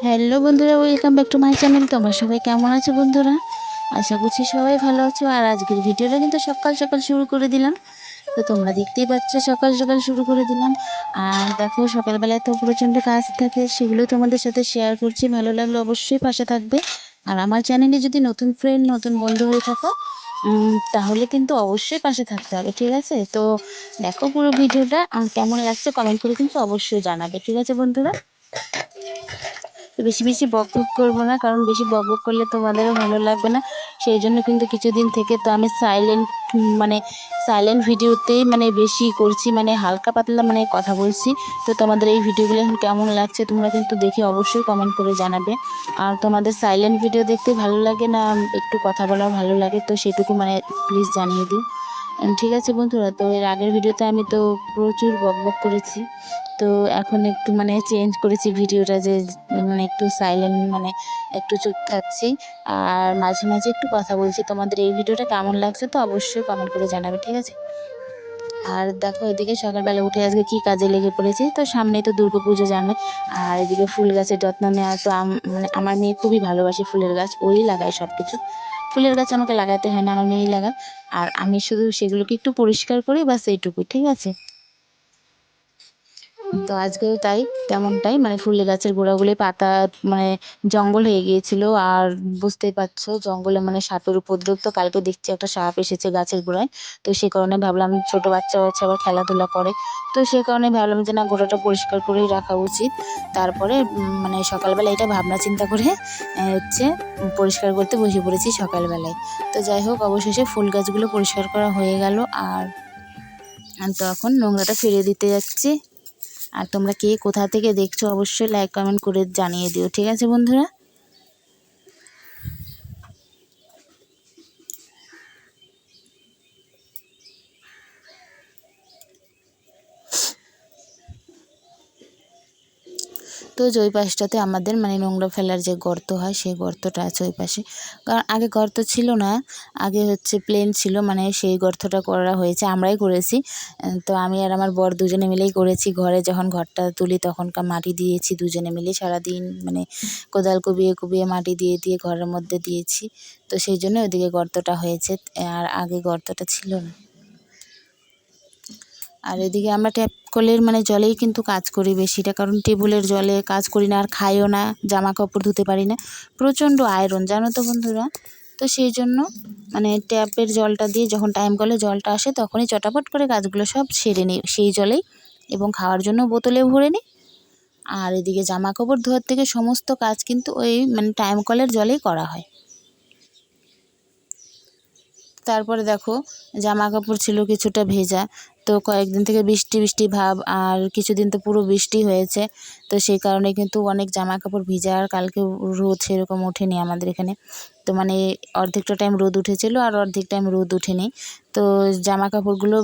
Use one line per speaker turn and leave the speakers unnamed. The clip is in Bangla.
হ্যালো বন্ধুরা, welcome back to my channel. তোমরা সবাই কেমন আছো বন্ধুরা? আশা করছি সবাই ভালো আছো। আর আজকের ভিডিওটা কিন্তু সকাল সকাল শুরু করে দিলাম। তো তোমরা দেখতেই পাচ্ছ সকাল সকাল শুরু করে দিলাম। আর দেখো সকালবেলায় তো প্রচণ্ড কাজ থাকে, সেগুলো তোমাদের সাথে শেয়ার করছি। ভালো লাগলে অবশ্যই পাশে থাকবে। আর আমার চ্যানেলে যদি নতুন ফ্রেন্ড নতুন বন্ধু হয়ে থাকো তাহলে কিন্তু অবশ্যই পাশে থাকতে হবে, ঠিক আছে? তো দেখো পুরো ভিডিওটা কেমন লাগছে কমেন্ট করে কিন্তু অবশ্যই জানাবে, ঠিক আছে বন্ধুরা? তো বেশি বেশি বকবক করবো না, কারণ বেশি বকবক করলে তোমাদেরও ভালো লাগবে না। সেই জন্য কিন্তু কিছুদিন থেকে তো আমি সাইলেন্ট ভিডিওতেই বেশি করছি, হালকা পাতলা কথা বলছি। তো তোমাদের এই ভিডিওগুলো এখন কেমন লাগছে তোমরা কিন্তু দেখে অবশ্যই কমেন্ট করে জানাবে। আর তোমাদের সাইলেন্ট ভিডিও দেখতে ভালো লাগে না একটু কথা বলা ভালো লাগে, তো সেটুকু প্লিজ জানিয়ে দিই। ঠিক আছে বন্ধুরা? তো এর আগের ভিডিওতে আমি তো প্রচুর বকবক করেছি। তো এখন একটু চেঞ্জ করেছি ভিডিওটা, যে একটু সাইলেন্ট, একটু চুপ থাকছি আর মাঝে মাঝে একটু কথা বলছি। তোমাদের এই ভিডিওটা কেমন লাগছে তো অবশ্যই কমেন্ট করে জানাবে, ঠিক আছে? আর দেখো এদিকে সকালবেলা উঠে আজকে কি কাজে লেগে পড়েছি। তো সামনেই তো দুর্গাপুজো জানো। আর এদিকে ফুল গাছের যত্ন নেওয়া তো আমার মেয়ে খুবই ভালোবাসে ফুলের গাছ, ওই লাগায় সব কিছু। ফুলের গাছ আমাকে লাগাতে হয় না, আমার মেয়েই লাগায়। আর আমি শুধু সেগুলোকে একটু পরিষ্কার করি, বাস এইটুকুই, ঠিক আছে? তো আজকেও তাই, তেমনটাই ফুলের গাছের গোড়াগুলি পাতা জঙ্গল হয়ে গিয়েছিল। আর বুঝতেই পারছো জঙ্গলে সাপের উপদ্রব, তো কালকে দেখছি একটা সাপ এসেছে গাছের গোড়ায়। তো সে কারণে ভাবলাম ছোট বাচ্চা হচ্ছে আবার খেলাধুলা করে, তো সে কারণে ভাবলাম যে না, গোড়াটা পরিষ্কার করেই রাখা উচিত। তারপরে সকালবেলা এটা ভাবনা চিন্তা করে হচ্ছে পরিষ্কার করতে বসে পড়েছি সকালবেলায়। তো যাই হোক, অবশেষে ফুল গাছগুলো পরিষ্কার করা হয়ে গেল। আর তো এখন নোংরাটা ফেলে দিতে যাচ্ছি। আর তোমরা কে কোথা থেকে দেখছো অবশ্যই লাইক কমেন্ট করে জানিয়ে দিও, ঠিক আছে বন্ধুরা? তো ওই পাশটাতে আমাদের নোংরা ফেলার যে গর্ত হয় সেই গর্তটা আছে ওই পাশে। কারণ আগে গর্ত ছিল না, আগে হচ্ছে প্লেন ছিল, সেই গর্তটা করা হয়েছে, আমরাই করেছি। তো আমি আর আমার বর দুজনে মিলেই করেছি। ঘরে যখন ঘরটা তুলি তখনকার মাটি দিয়েছি দুজনে মিলে, সারাদিন কোদাল কুবিয়ে কুবিয়ে মাটি দিয়ে দিয়ে ঘরের মধ্যে দিয়েছি। তো সেই জন্য ওইদিকে গর্তটা হয়েছে, আর আগে গর্তটা ছিল না। আর এদিকে আমরা ট্যাপ কলের জলেই কিন্তু কাজ করি বেশিটা, কারণ টিউবওয়েলের জলে কাজ করি না, আর খাইও না, জামা কাপড় ধুতে পারি না, প্রচণ্ড আয়রন জানো তো বন্ধুরা। তো সেই জন্য ট্যাপের জলটা দিয়ে যখন টাইম কলে জলটা আসে তখনই চটাপট করে কাজগুলো সব সেরে নিই সেই জলেই, এবং খাওয়ার জন্য বোতলে ভরে নিই। আর এদিকে জামা কাপড় ধোয়ার থেকে সমস্ত কাজ কিন্তু ওই টাইম কলের জলেই করা হয়। তারপরে দেখো জামা কাপড় ছিল কিছুটা ভেজা, তো কয়েকদিন থেকে বৃষ্টি বৃষ্টি ভাব, আর কিছুদিন তো পুরো বৃষ্টি হয়েছে। তো সেই কারণে কিন্তু অনেক জামা কাপড় ভিজা, আর কালকে রোদ সেরকম ওঠেনি আমাদের এখানে। তো অর্ধেকটা টাইম রোদ উঠেছিল আর অর্ধেক টাইম রোদ ওঠেনি। তো জামা কাপড়গুলো